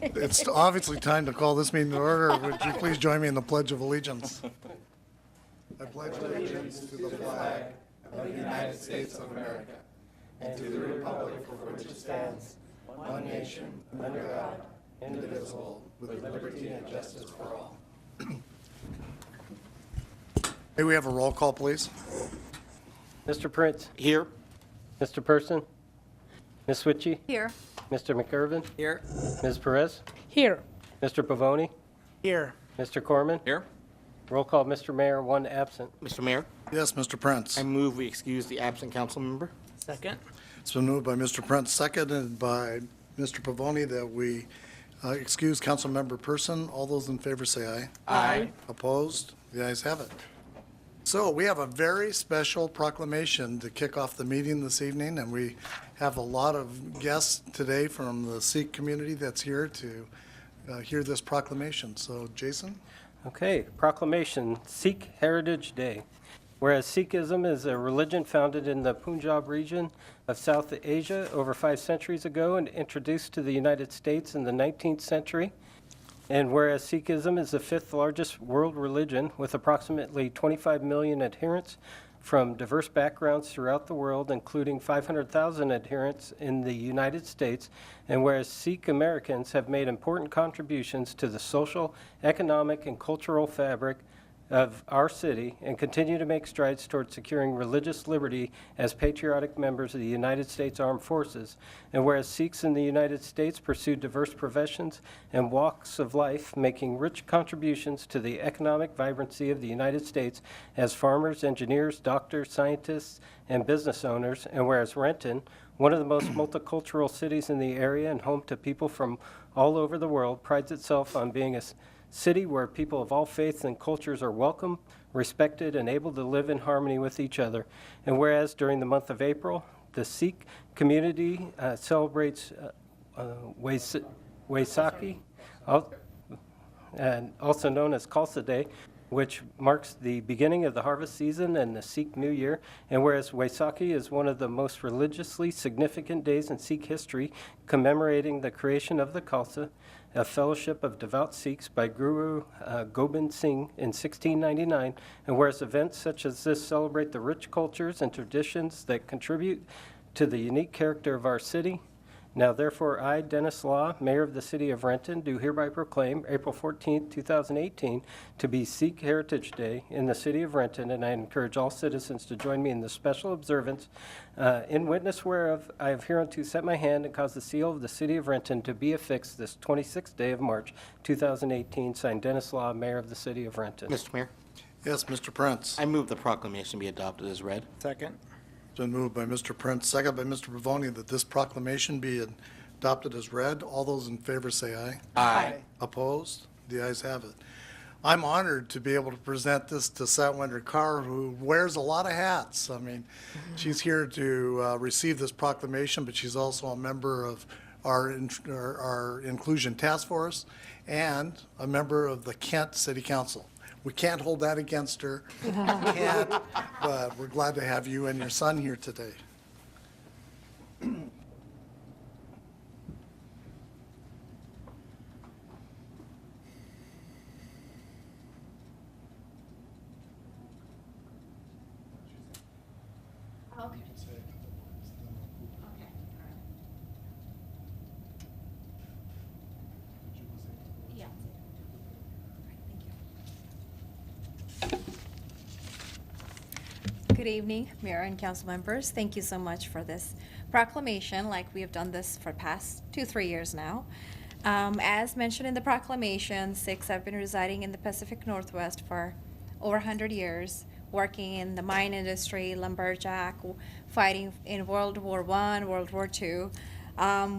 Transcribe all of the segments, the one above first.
It's obviously time to call this meeting to order. Would you please join me in the Pledge of Allegiance? I pledge allegiance to the flag of the United States of America and to the republic for which it stands, one nation, under God, indivisible, with liberty and justice for all. May we have a roll call, please? Mr. Prince, Here. Mr. Person, Ms. Switchy, Here. Mr. McIrvin, Here. Ms. Perez, Here. Mr. Pavoni, Here. Mr. Corman. Here. Roll call, Mr. Mayor, one absent. Mr. Mayor, Yes, Mr. Prince. I move we excuse the absent council member. Second. It's been moved by Mr. Prince, seconded by Mr. Pavoni, that we excuse Councilmember Person. All those in favor say aye. Aye. Opposed? The ayes have it. So we have a very special proclamation to kick off the meeting this evening, and we have a lot of guests today from the Sikh community that's here to hear this proclamation. So, Jason? Okay, proclamation, Sikh Heritage Day. Whereas Sikhism is a religion founded in the Punjab region of South Asia over 5 centuries ago and introduced to the United States in the 19th century. And whereas Sikhism is the 5th largest world religion with approximately 25 million adherents from diverse backgrounds throughout the world, including 500,000 adherents in the United States, and whereas Sikh Americans have made important contributions to the social, economic, and cultural fabric of our city and continue to make strides toward securing religious liberty as patriotic members of the United States Armed Forces. And whereas Sikhs in the United States pursue diverse professions and walks of life, making rich contributions to the economic vibrancy of the United States as farmers, engineers, doctors, scientists, and business owners. And whereas Renton, one of the most multicultural cities in the area and home to people from all over the world, prides itself on being a city where people of all faiths and cultures are welcome, respected, and able to live in harmony with each other. And whereas during the month of April, the Sikh community celebrates Vaisakhi, and also known as Khalsa Day, which marks the beginning of the harvest season and the Sikh New Year. And whereas Vaisakhi is one of the most religiously significant days in Sikh history, commemorating the creation of the Khalsa, a fellowship of devout Sikhs by Guru Gobind Singh in 1699, and whereas events such as this celebrate the rich cultures and traditions that contribute to the unique character of our city, now therefore I, Dennis Law, Mayor of the City of Renton, do hereby proclaim April 14, 2018 to be Sikh Heritage Day in the City of Renton, and I encourage all citizens to join me in the special observance. In witness whereof, I have hereunto set my hand and caused the seal of the City of Renton to be affixed this 26th day of March, 2018, signed Dennis Law, Mayor of the City of Renton. Mr. Mayor, Yes, Mr. Prince. I move the proclamation be adopted as read. Second. It's been moved by Mr. Prince, seconded by Mr. Pavoni, that this proclamation be adopted as read. All those in favor say aye. Aye. Opposed? The ayes have it. I'm honored to be able to present this to Satwinder Kaur, who wears a lot of hats. I mean, she's here to receive this proclamation, but she's also a member of our Inclusion Task Force and a member of the Kent City Council. We can't hold that against her. We can't, but we're glad to have you and your son here today. Okay. Yeah. Good evening, Mayor and council members. Thank you so much for this proclamation, like we have done this for the past 2-3 years now. As mentioned in the proclamation, Sikhs have been residing in the Pacific Northwest for over 100 years, working in the mine industry, lumberjack, fighting in World War I, World War II.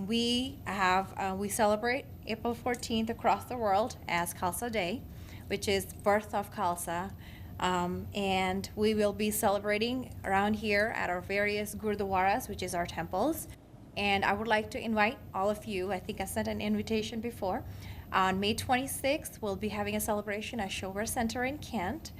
We celebrate April 14th across the world as Khalsa Day, which is birth of Khalsa. And we will be celebrating around here at our various gurdwaras, which is our temples. And I would like to invite all of you, I think I sent an invitation before. On May 26th, we'll be having a celebration at Shover Center in Kent.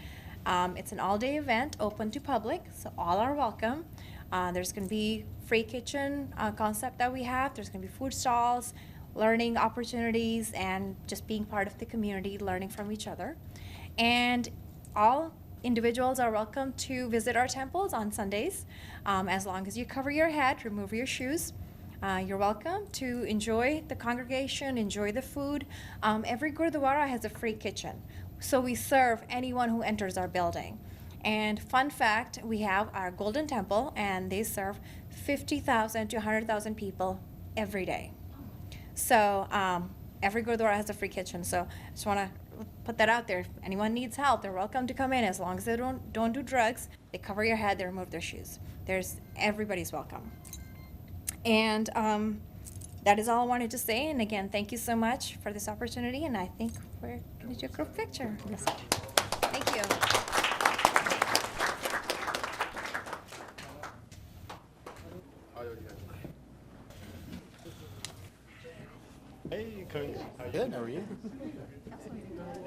It's an all-day event open to public, so all are welcome. There's going to be free kitchen concept that we have. There's going to be food stalls. learning opportunities and just being part of the community, learning from each other. And all individuals are welcome to visit our temples on Sundays, as long as you cover your head, remove your shoes. You're welcome to enjoy the congregation, enjoy the food. Every Gurdwara has a free kitchen, so we serve anyone who enters our building. And fun fact, we have our Golden Temple, and they serve 50,000 to 100,000 people every day. So every Gurdwara has a free kitchen, so I just want to put that out there. If anyone needs help, they're welcome to come in, as long as they don't do drugs. They cover your head, they remove their shoes. Everybody's welcome. And that is all I wanted to say. And again, thank you so much for this opportunity. And I think we're going to do a group picture. Thank you. Hey, Coach. Good, how are you?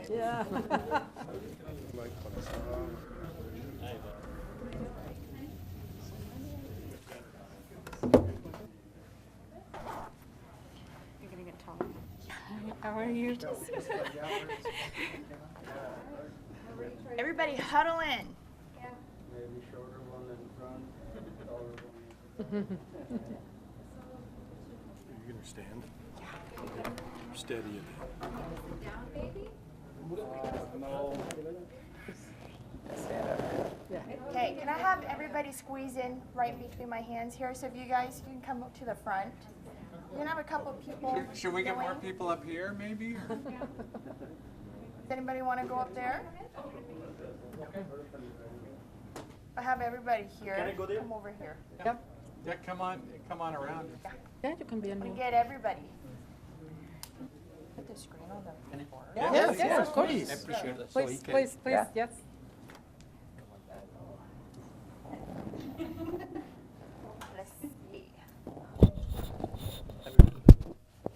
You're going to get taller. How are you? Everybody huddle in. You're gonna stand? Steady it. Okay, can I have everybody squeeze in right between my hands here? So if you guys can come up to the front. We're gonna have a couple people. Should we get more going. people up here, maybe? or- Does anybody want to go up there? I have everybody here. Can I go there? Come over here. Yeah, come on around. Yeah, you can be on We the. get everybody. Put the screen on the board. Yes, of course. I appreciate that. Please, please, please, yes. Let's see.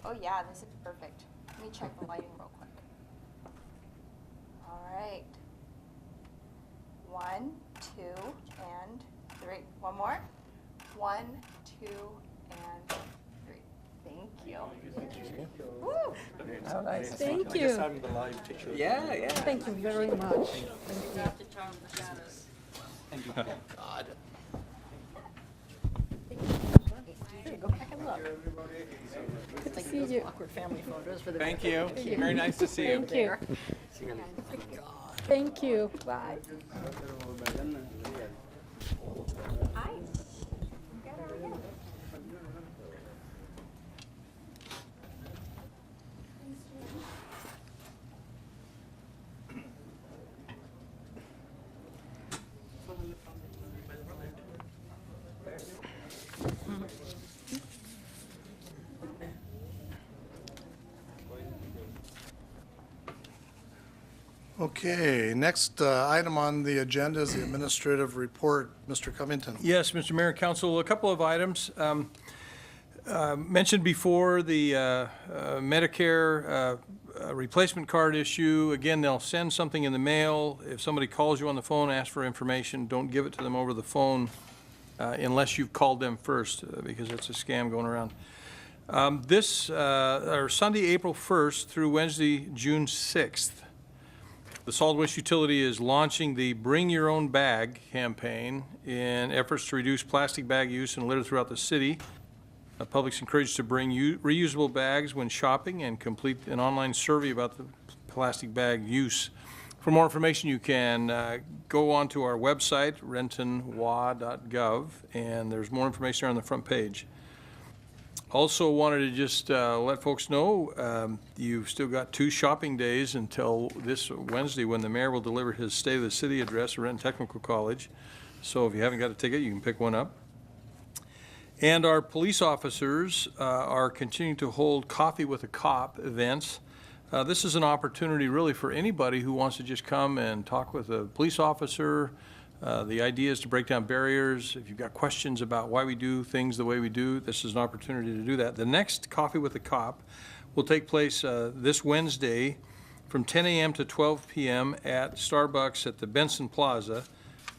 Oh yeah, this is perfect. Let me check the lighting real quick. All right. 1, 2, and 3. One more. 1, 2, and 3. Thank you. Woo! Oh, nice. Thank you. Yeah, yeah. Thank you very much. God. Go back and look. Good to see you. Thank you. Very nice to see you. Thank you. Thank you. Bye. Hi. Okay, next item on the agenda is the administrative report. Mr. Covington. Yes, Mr. Mayor and Council, a couple of items. Mentioned before, the Medicare replacement card issue. Again, they'll send something in the mail. If somebody calls you on the phone, ask for information, don't give it to them over the phone unless you've called them first, because it's a scam going around. Sunday, April 1st through Wednesday, June 6th, the Solid Waste Utility is launching the Bring Your Own Bag campaign in efforts to reduce plastic bag use and litter throughout the city. Public's encouraged to bring reusable bags when shopping and complete an online survey about the plastic bag use. For more information, you can go onto our website, rentonwa.gov, and there's more information there on the front page. Also wanted to just let folks know, you've still got 2 shopping days until this Wednesday when the mayor will deliver his State of the City address at Renton Technical College. So if you haven't got a ticket, you can pick one up. And our police officers are continuing to hold Coffee with a Cop events. This is an opportunity really for anybody who wants to just come and talk with a police officer. The idea is to break down barriers. If you've got questions about why we do things the way we do, this is an opportunity to do that. The next Coffee with a Cop will take place this Wednesday from 10 a.m. to 12 p.m. at Starbucks at the Benson Plaza,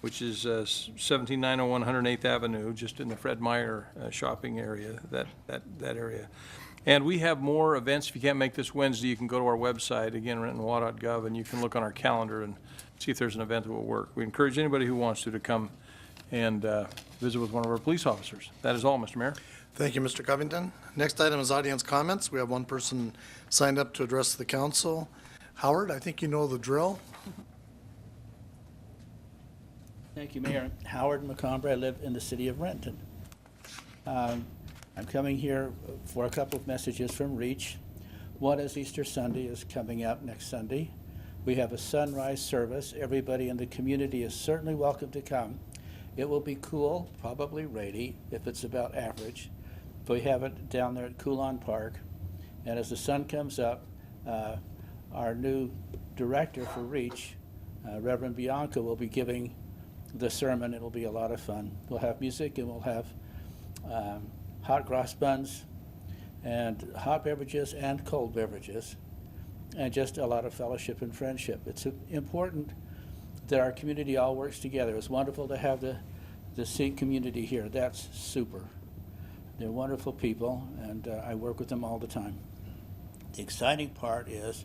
which is 17901 108th Avenue, just in the Fred Meyer shopping area, that area. And we have more events. If you can't make this Wednesday, you can go to our website, again, rentonwa.gov, and you can look on our calendar and see if there's an event that will work. We encourage anybody who wants to come and visit with one of our police officers. That is all, Mr. Mayor. Thank you, Mr. Covington. Next item is audience comments. We have one person signed up to address the council. Howard, I think you know the drill. Thank you, Mayor. Howard McComber. I live in the city of Renton. I'm coming here for a couple of messages from REACH. One is Easter Sunday is coming up next Sunday. We have a sunrise service. Everybody in the community is certainly welcome to come. It will be cool, probably rainy, if it's about average. But we have it down there at Coulon Park. And as the sun comes up, our new director for REACH, Reverend Bianca, will be giving the sermon. It'll be a lot of fun. We'll have music and we'll have hot cross buns and hot beverages and cold beverages and just a lot of fellowship and friendship. It's important that our community all works together. It's wonderful to have the Sikh community here. That's super. They're wonderful people, and I work with them all the time. The exciting part is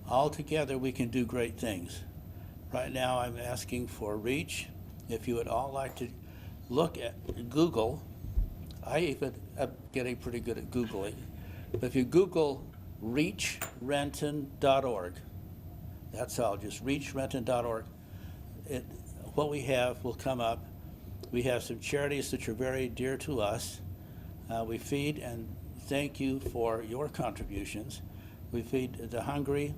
all together we can do great things. Right now I'm asking for REACH. If you would all like to look at Google, I even am getting pretty good at Googling, but if you Google reachrenton.org, that's all, just reachrenton.org, what we have will come up. We have some charities that are very dear to us. We feed and thank you for your contributions. We feed the hungry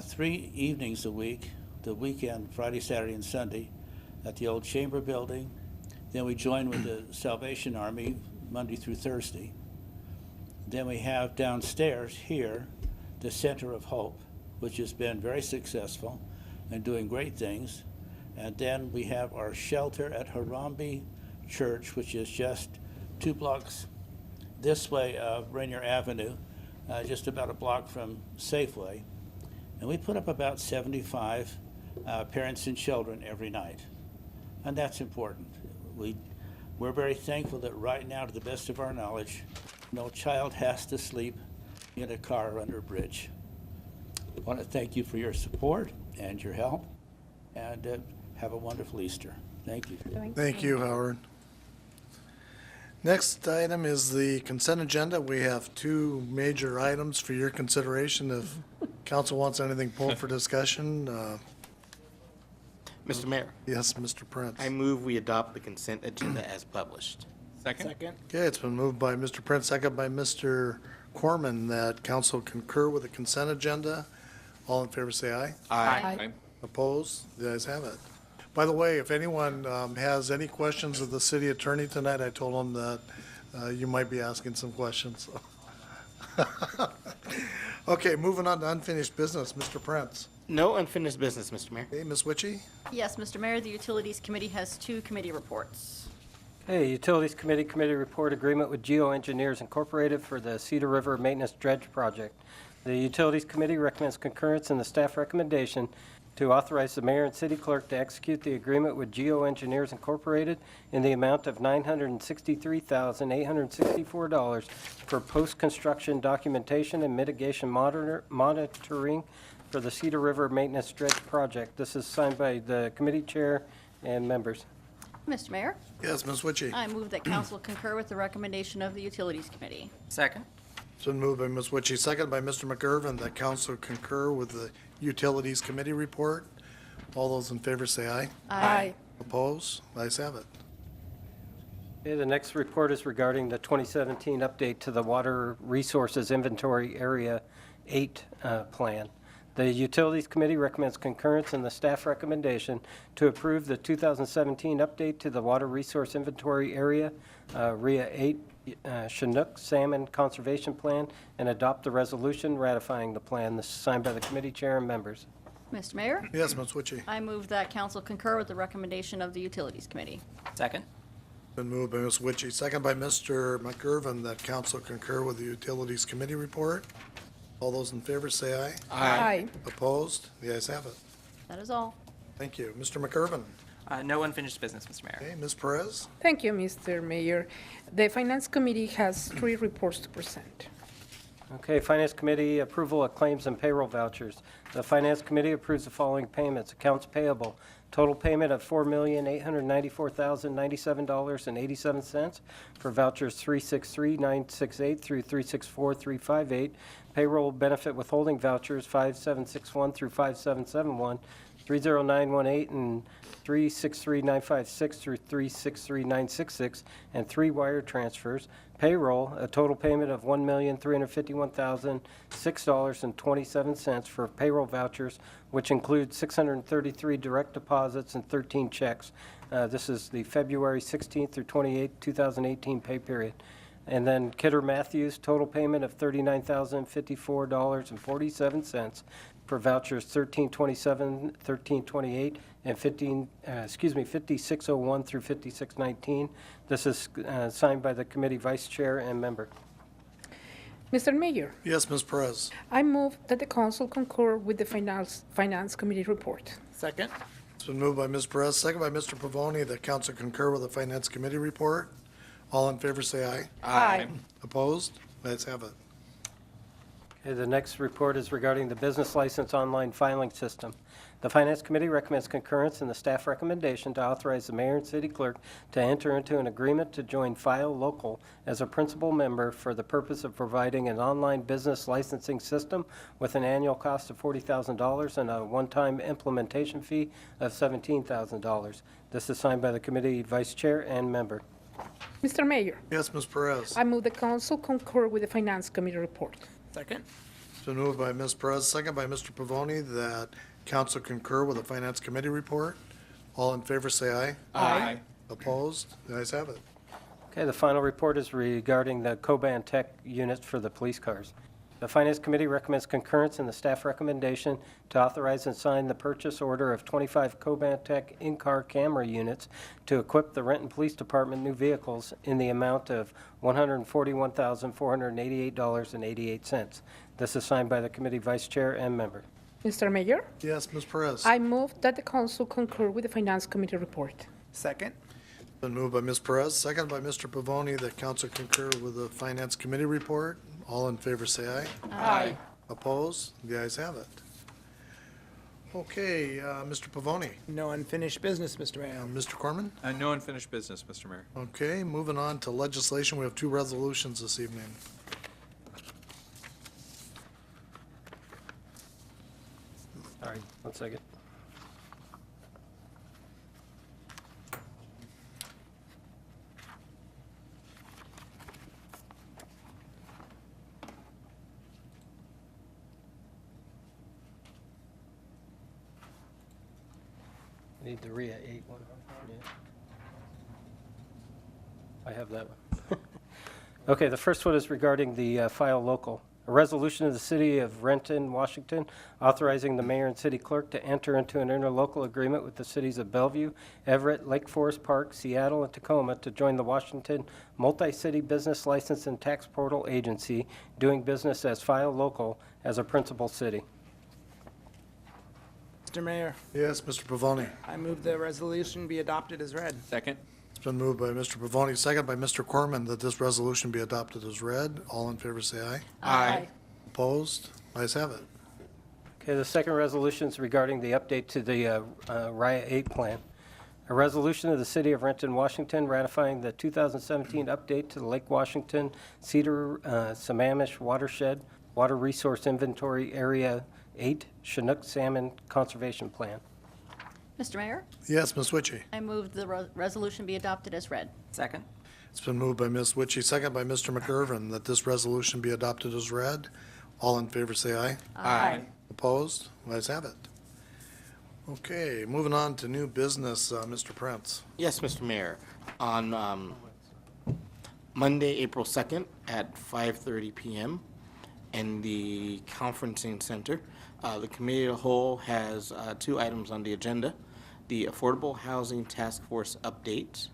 3 evenings a week, the weekend, Friday, Saturday, and Sunday, at the old Chamber Building. Then we join with the Salvation Army Monday through Thursday. Then we have downstairs here the Center of Hope, which has been very successful and doing great things. And then we have our shelter at Harambee Church, which is just 2 blocks this way of Rainier Avenue, just about a block from Safeway. And we put up about 75 parents and children every night. And that's important. We're very thankful that right now, to the best of our knowledge, no child has to sleep in a car or under a bridge. I want to thank you for your support and your help, and have a wonderful Easter. Thank you. Thank you, Howard. Next item is the consent agenda. We have 2 major items for your consideration. If council wants anything pulled for discussion, Mr. Mayor, yes, Mr. Prince. I move we adopt the consent agenda as published. Second? Okay, it's been moved by Mr. Prince, second by Mr. Corman, that council concur with the consent agenda. All in favor, say aye. Aye. Opposed? The ayes have it. By the way, if anyone has any questions of the city attorney tonight, I told him that you might be asking some questions. Okay, moving on to unfinished business. Mr. Prince. No unfinished business, Mr. Mayor. Okay, Ms. Witchy? Yes, Mr. Mayor, the Utilities Committee has 2 committee reports. Hey, Utilities Committee report agreement with Geo Engineers Incorporated for the Cedar River Maintenance Dredge Project. The Utilities Committee recommends concurrence in the staff recommendation to authorize the mayor and city clerk to execute the agreement with Geo Engineers Incorporated in the amount of $963,864 for post-construction documentation and mitigation monitoring for the Cedar River Maintenance Dredge Project. This is signed by the committee chair and members. Mr. Mayor, Yes, Ms. Witchy. I move that council concur with the recommendation of the Utilities Committee. Second? It's been moved by Ms. Witchy, second by Mr. McGurven, that council concur with the Utilities Committee report. All those in favor say aye. Aye. Opposed? The ayes have it. Okay, the next report is regarding the 2017 update to the Water Resources Inventory Area 8 plan. The Utilities Committee recommends concurrence in the staff recommendation to approve the 2017 update to the Water Resource Inventory Area, RIA 8, Chinook Salmon Conservation Plan, and adopt the resolution ratifying the plan. This is signed by the committee chair and members. Mr. Mayor, Yes, Ms. Witchy. I move that council concur with the recommendation of the Utilities Committee. Second? Been moved by Ms. Witchy, second by Mr. McGurven, that council concur with the Utilities Committee report. All those in favor say aye. Aye. Opposed? The ayes have it. That is all. Thank you. Mr. McGurven. No unfinished business, Mr. Mayor. Okay, Ms. Perez. Thank you, Mr. Mayor. The Finance Committee has 3 reports to present. Okay, Finance Committee approval of claims and payroll vouchers. The Finance Committee approves the following payments. Accounts payable, total payment of $4,894,097.87 for vouchers 363968 through 364358. Payroll benefit withholding vouchers 5761 through 5771, 30918 and 363956 through 363966, and 3 wire transfers. Payroll, a total payment of $1,351,006.27 for payroll vouchers, which includes 633 direct deposits and 13 checks. This is the February 16th through 28th, 2018 pay period. And then Kidder Matthews, total payment of $39,054.47 for vouchers 1327, 1328, and 5601 through 5619. This is signed by the committee vice chair and member. Mr. Mayor, Yes, Ms. Perez. I move that the council concur with the Finance Committee report. Second. It's been moved by Ms. Perez, second by Mr. Pavoni, that council concur with the Finance Committee report. All in favor, say aye. Aye. Opposed? Let's have it. Okay, the next report is regarding the business license online filing system. The Finance Committee recommends concurrence in the staff recommendation to authorize the mayor and city clerk to enter into an agreement to join File Local as a principal member for the purpose of providing an online business licensing system with an annual cost of $40,000 and a one-time implementation fee of $17,000. This is signed by the committee vice chair and member. Mr. Mayor, Yes, Ms. Perez. I move the council concur with the Finance Committee report. Second. It's been moved by Ms. Perez, second by Mr. Pavoni, that council concur with the Finance Committee report. All in favor, say aye. Aye. Opposed? The ayes have it. Okay, the final report is regarding the Coban Tech units for the police cars. The Finance Committee recommends concurrence in the staff recommendation to authorize and sign the purchase order of 25 Coban Tech in-car camera units to equip the Renton Police Department new vehicles in the amount of $141,488.88. This is signed by the committee vice chair and member. Mr. Mayor, Yes, Ms. Perez. I move that the council concur with the Finance Committee report. Second. Been moved by Ms. Perez, second by Mr. Pavoni, that council concur with the Finance Committee report. All in favor, say aye. Aye. Opposed? The ayes have it. Okay, Mr. Pavoni. No unfinished business, Mr. Mayor. Mr. Corman? No unfinished business, Mr. Mayor. Okay, moving on to legislation. We have 2 resolutions this evening. All right, 1 second. Need the RIA 8 one. Yeah. I have that one. Okay, the first one is regarding the File Local. A resolution of the City of Renton, Washington, authorizing the mayor and city clerk to enter into an interlocal agreement with the cities of Bellevue, Everett, Lake Forest Park, Seattle, and Tacoma to join the Washington Multi-City Business License and Tax Portal Agency, doing business as File Local as a principal city. Mr. Mayor, Yes, Mr. Pavoni. I move the resolution be adopted as read. Second. It's been moved by Mr. Pavoni, second by Mr. Corman, that this resolution be adopted as read. All in favor, say aye. Aye. Opposed? Ayes have it. Okay, the second resolution is regarding the update to the RIA 8 plan. A resolution of the City of Renton, Washington, ratifying the 2017 update to the Lake Washington Cedar Sammamish Watershed Water Resource Inventory Area 8 Chinook Salmon Conservation Plan. Mr. Mayor, Yes, Ms. Witchy. I move the resolution be adopted as read. Second. It's been moved by Ms. Witchy, second by Mr. McGurven, that this resolution be adopted as read. All in favor, say aye. Aye. Opposed? Ayes have it. Okay, moving on to new business, Mr. Prince. Yes, Mr. Mayor. On Monday, April 2nd at 5:30 PM in the conferencing center, the committee of the whole has 2 items on the agenda: the Affordable Housing Task Force update,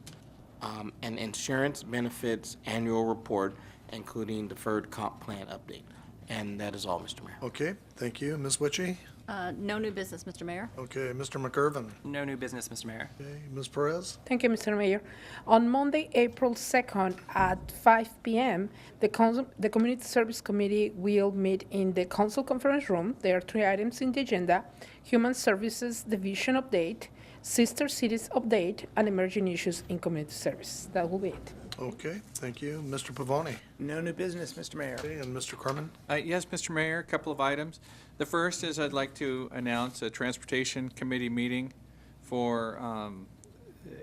and insurance benefits annual report, including deferred comp plan update. And that is all, Mr. Mayor. Okay, thank you. Ms. Witchy? No new business, Mr. Mayor. Okay, Mr. McIrvin. No new business, Mr. Mayor. Okay, Ms. Perez. Thank you, Mr. Mayor. On Monday, April 2nd at 5 p.m., the Community Service Committee will meet in the Council Conference Room. There are 3 items in the agenda: Human Services Division update, Sister Cities update, and emerging issues in community service. That will be it. Okay, thank you. Mr. Pavoni. No new business, Mr. Mayor. Okay, and Mr. Corman. Yes, Mr. Mayor, a couple of items. The first is I'd like to announce a Transportation Committee meeting for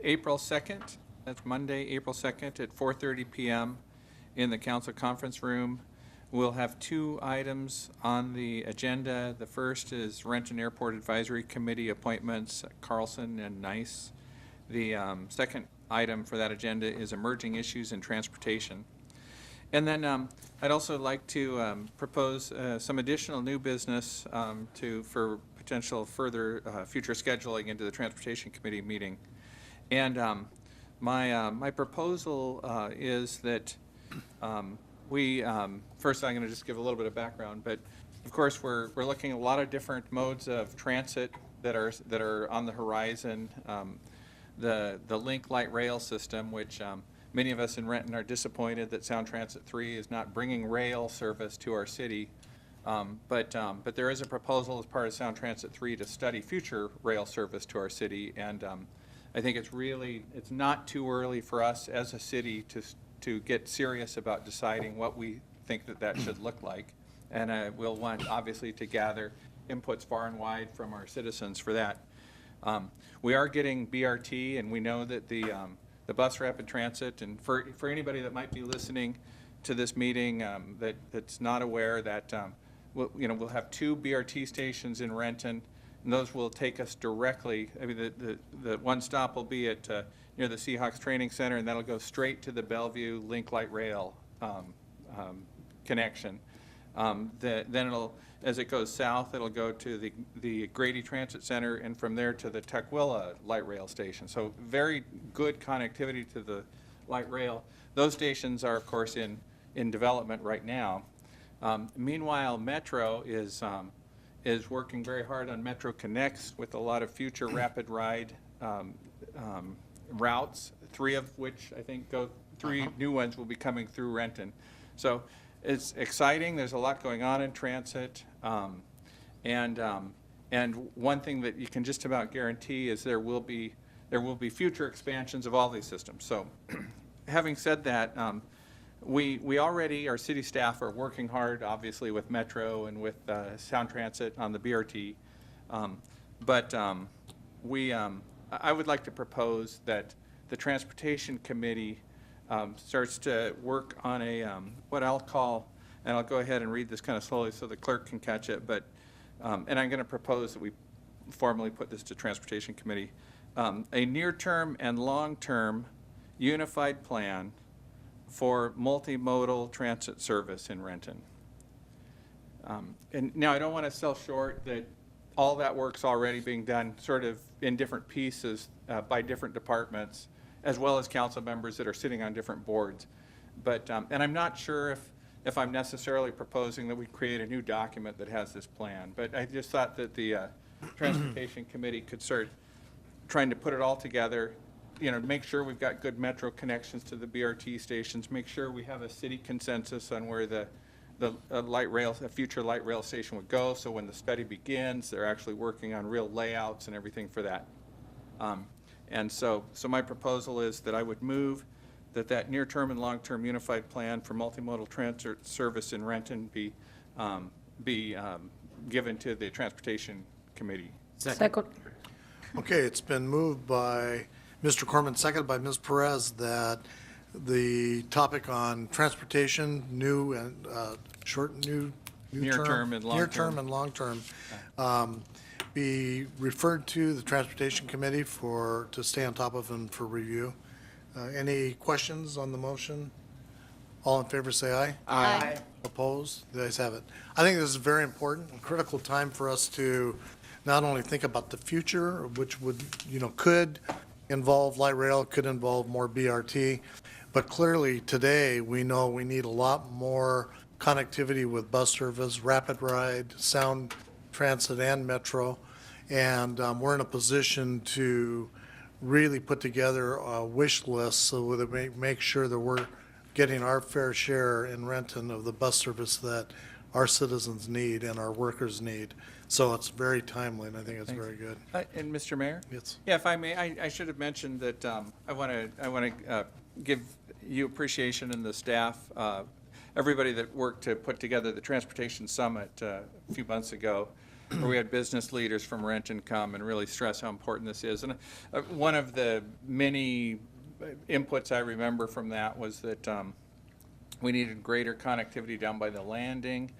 April 2nd. That's Monday, April 2nd at 4:30 p.m. in the council conference room. We'll have 2 items on the agenda. The first is Renton Airport Advisory Committee appointments, Carlson and Nice. The second item for that agenda is emerging issues in transportation. And then I'd also like to propose some additional new business for potential further future scheduling into the Transportation Committee meeting. And my proposal is that first I'm going to just give a little bit of background, but of course we're looking at a lot of different modes of transit that are on the horizon. The Link Light Rail system, which many of us in Renton are disappointed that Sound Transit 3 is not bringing rail service to our city. But there is a proposal as part of Sound Transit 3 to study future rail service to our city. And I think it's not too early for us as a city to get serious about deciding what we think that should look like. And we'll want, obviously, to gather inputs far and wide from our citizens for that. We are getting BRT, and we know that the bus rapid transit, and for anybody that might be listening to this meeting that's not aware that we'll have 2 BRT stations in Renton, and those will take us directly. I mean, the one stop will be at near the Seahawks Training Center, and that'll go straight to the Bellevue Link Light Rail connection. Then as it goes south, it'll go to the Grady Transit Center, and from there to the Tukwila Light Rail Station. So very good connectivity to the light rail. Those stations are, of course, in development right now. Meanwhile, Metro is working very hard on Metro Connects with a lot of future rapid ride routes, 3 of which I think 3 new ones will be coming through Renton. So it's exciting. There's a lot going on in transit. And one thing that you can just about guarantee is there will be future expansions of all these systems. So having said that, we already, our city staff are working hard, obviously, with Metro and with Sound Transit on the BRT. I would like to propose that the Transportation Committee starts to work on what I'll call, and I'll go ahead and read this kind of slowly so the clerk can catch it, but, and I'm going to propose that we formally put this to Transportation Committee, a near-term and long-term unified plan for multimodal transit service in Renton. And now I don't want to sell short that all that work's already being done sort of in different pieces by different departments, as well as council members that are sitting on different boards. But, and I'm not sure if I'm necessarily proposing that we create a new document that has this plan, but I just thought that the Transportation Committee could start trying to put it all together, make sure we've got good Metro connections to the BRT stations, make sure we have a city consensus on where the light rail, a future light rail station would go, so when the study begins, they're actually working on real layouts and everything for that. And so my proposal is that I would move that near-term and long-term unified plan for multimodal transit service in Renton be given to the Transportation Committee. Second. Okay, it's been moved by Mr. Corman, seconded by Ms. Perez, that the topic on transportation, new and Near-term and long-term. near-term and long-term, be referred to the Transportation Committee to stay on top of and for review. Any questions on the motion? All in favor, say aye. Aye. Opposed? The ayes have it. I think this is a very important and critical time for us to not only think about the future, which could involve light rail, could involve more BRT, but clearly today we know we need a lot more connectivity with bus service, rapid ride, sound Transit and Metro. And we're in a position to really put together a wish list so that we make sure that we're getting our fair share in Renton of the bus service that our citizens need and our workers need. So it's very timely, and I think it's very good. And Mr. Mayor? Yes. Yeah, if I may, I should have mentioned that I want to give you appreciation and the staff, everybody that worked to put together the Transportation Summit a few months ago, where we had business leaders from Renton come and really stress how important this is. And one of the many inputs I remember from that was that we needed greater connectivity down by the landing.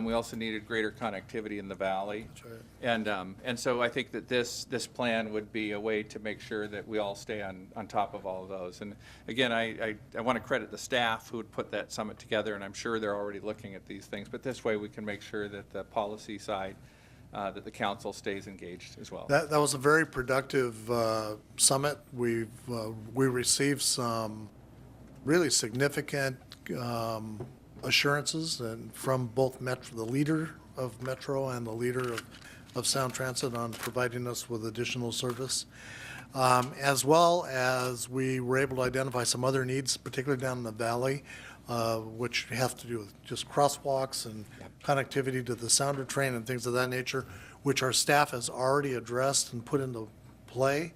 We also needed greater connectivity in the valley. That's right. And so I think that this plan would be a way to make sure that we all stay on top of all of those. And again, I want to credit the staff who would put that summit together, and I'm sure they're already looking at these things. But this way we can make sure that the policy side, that the council stays engaged as well. That was a very productive summit. We received some really significant assurances and from both Metro, the leader of Metro and the leader of Sound Transit on providing us with additional service. As well as we were able to identify some other needs, particularly down in the valley, which have to do with just crosswalks and connectivity to the sounder train and things of that nature, which our staff has already addressed and put into play.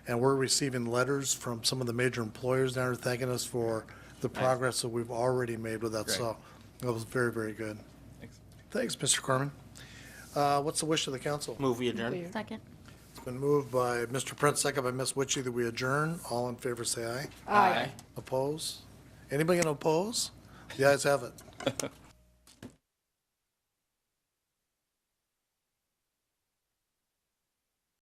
And we're receiving letters from some of the major employers down there thanking us for the progress that we've already made with that. Great. So that was very, very good. Thanks. Thanks, Mr. Corman. What's the wish of the council? Move we adjourn. Second. It's been moved by Mr. Prince, second by Ms. Witchy, that we adjourn. All in favor, say aye. Aye. Oppose? Anybody gonna oppose? The ayes have it.